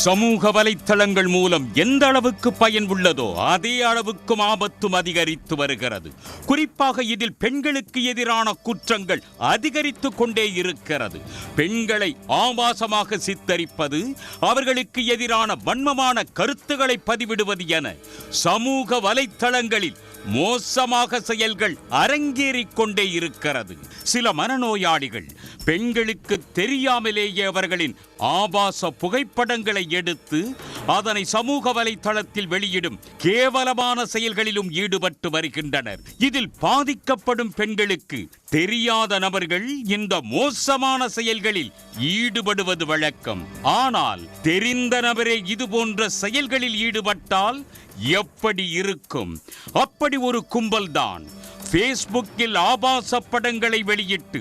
சமூக வலைத்தளங்கள் மூலம் எந்த அளவுக்கு பயன் உள்ளதோ அதே அளவுக்கும் ஆபத்தும் அதிகரித்து வருகிறது. குறிப்பாக இதில் பெண்களுக்கு எதிரான குற்றங்கள் அதிகரித்து கொண்டே இருக்கிறது. பெண்களை ஆபாசமாக சித்தரிப்பது, அவர்களுக்கு எதிரான வன்மமான கருத்துக்களை பதிவிடுவது என சமூக வலைத்தளங்களில் மோசமாக செயல்கள் அரங்கேறிக் கொண்டே இருக்கிறது. சில மனநோயாளிகள் பெண்களுக்கு தெரியாமலேயே அவர்களின் ஆபாச புகைப்படங்களை எடுத்து அதனை சமூக வலைத்தளத்தில் வெளியிடும் கேவலமான செயல்களிலும் ஈடுபட்டு வருகின்றனர். இதில் பாதிக்கப்படும் பெண்களுக்கு தெரியாத நபர்கள் இந்த மோசமான செயல்களில் ஈடுபடுவது வழக்கம். ஆனால் தெரிந்த நபரே இது போன்ற செயல்களில் ஈடுபட்டால் எப்படி இருக்கும்? அப்படி ஒரு கும்பல்தான் பேஸ்புக்கில் ஆபாச படங்களை வெளியிட்டு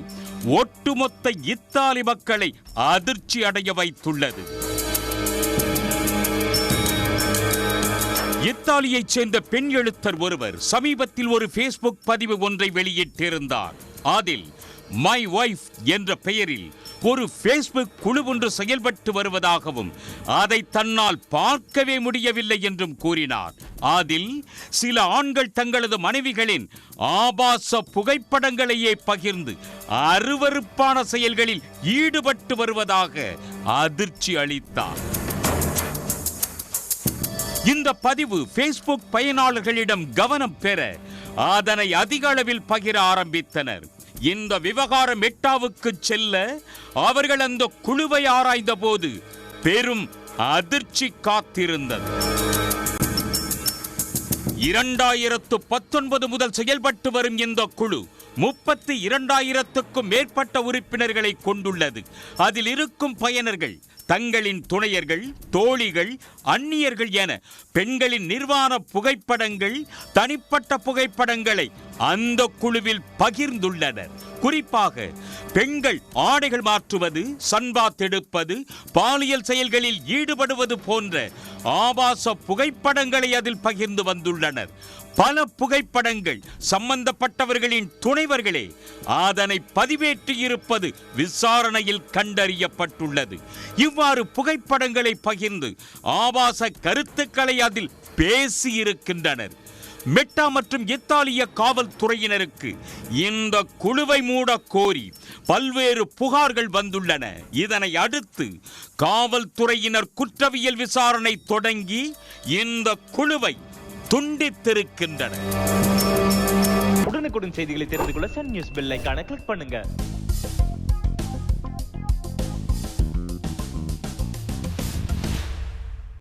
ஒட்டுமொத்த இத்தாலி மக்களை அதிர்ச்சி அடைய வைத்துள்ளது. இத்தாலியைச் சேர்ந்த பெண் எழுத்தர் ஒருவர் சமீபத்தில் ஒரு பேஸ்புக் பதிவு ஒன்றை வெளியிட்டிருந்தார். அதில் மை வைஃப் என்ற பெயரில் ஒரு பேஸ்புக் குழு ஒன்று செயல்பட்டு வருவதாகவும் அதை தன்னால் பார்க்கவே முடியவில்லை என்றும் கூறினார். அதில் சில ஆண்கள் தங்களது மனைவிகளின் ஆபாச புகைப்படங்களையே பகிர்ந்து அருவருப்பான செயல்களில் ஈடுபட்டு வருவதாக அதிர்ச்சி அளித்தார். இந்த பதிவு பேஸ்புக் பயனாளர்களிடம் கவனம் பெற அதனை அதிக அளவில் பகிர ஆரம்பித்தனர். இந்த விவகாரம் மெட்டாவுக்கு செல்ல அவர்கள் அந்த குழுவை ஆராய்ந்த போது பெரும் அதிர்ச்சி காத்திருந்தது. 2019 முதல் செயல்பட்டு வரும் இந்த குழு 32,000க்கும் மேற்பட்ட உறுப்பினர்களை கொண்டுள்ளது. அதில் இருக்கும் பயனர்கள் தங்களின் துணையர்கள், தோழிகள், அந்நியர்கள் என பெண்களின் நிர்வாண புகைப்படங்கள், தனிப்பட்ட புகைப்படங்களை அந்த குழுவில் பகிர்ந்துள்ளனர். குறிப்பாக பெண்கள் ஆடைகள் மாற்றுவது, சன்பாத் எடுப்பது, பாலியல் செயல்களில் ஈடுபடுவது போன்ற ஆபாச புகைப்படங்களை அதில் பகிர்ந்து வந்துள்ளனர். பல புகைப்படங்கள் சம்பந்தப்பட்டவர்களின் துணைவர்களே அதனை பதிவேற்றி இருப்பது விசாரணையில் கண்டறியப்பட்டுள்ளது. இவ்வாறு புகைப்படங்களை பகிர்ந்து ஆபாச கருத்துக்களை அதில் பேசி இருக்கின்றனர். மெட்டா மற்றும் இத்தாலிய காவல்துறையினருக்கு இந்த குழுவை மூட கோரி பல்வேறு புகார்கள் வந்துள்ளன. இதனை அடுத்து காவல்துறையினர் குற்றவியல் விசாரணை தொடங்கி இந்த குழுவை துண்டித்திருக்கின்றனர். உடனுக்குடன் செய்திகளை தெரிந்து கொள்ள சன் நியூஸ் பெல் ஐகானை கிளிக் பண்ணுங்க.